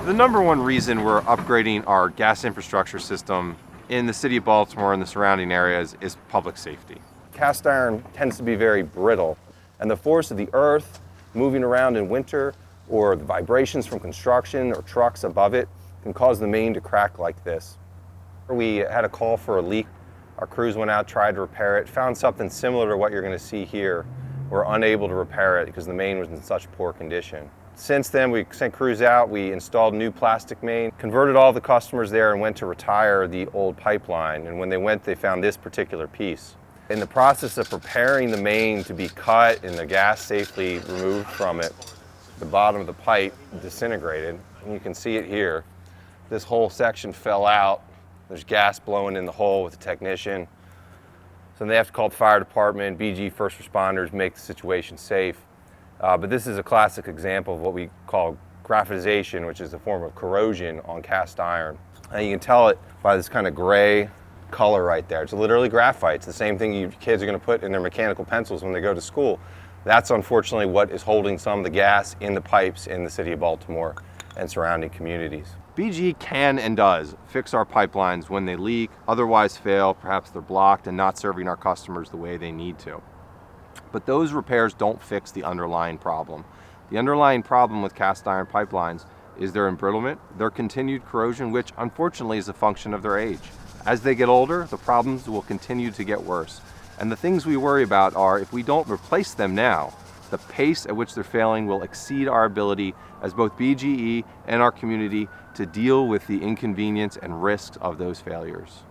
The number one reason we're upgrading our gas infrastructure system in the city of Baltimore and the surrounding areas is public safety. Cast iron tends to be very brittle, and the force of the earth moving around in winter or the vibrations from construction or trucks above it can cause the main to crack like this. We had a call for a leak. Our crews went out, tried to repair it, found something similar to what you're going to see here. We're unable to repair it because the main was in such poor condition. Since then, we sent crews out, we installed new plastic main, converted all the customers there and went to retire the old pipeline. And when they went, they found this particular piece. In the process of preparing the main to be cut and the gas safely removed from it, the bottom of the pipe disintegrated. And you can see it here. This whole section fell out. There's gas blowing in the hole with the technician. So they have to call the fire department, BG first responders, make the situation safe. But this is a classic example of what we call graphitization, which is a form of corrosion on cast iron. And you can tell it by this kind of gray color right there. It's literally graphite. It's the same thing you kids are going to put in their mechanical pencils when they go to school. That's unfortunately what is holding some of the gas in the pipes in the city of Baltimore and surrounding communities. BG can and does fix our pipelines when they leak, otherwise fail, perhaps they're blocked and not serving our customers the way they need to. But those repairs don't fix the underlying problem. The underlying problem with cast iron pipelines is their embrittlement, their continued corrosion, which unfortunately is a function of their age. As they get older, the problems will continue to get worse. And the things we worry about are if we don't replace them now, the pace at which they're failing will exceed our ability as both BGE and our community to deal with the inconvenience and risks of those failures.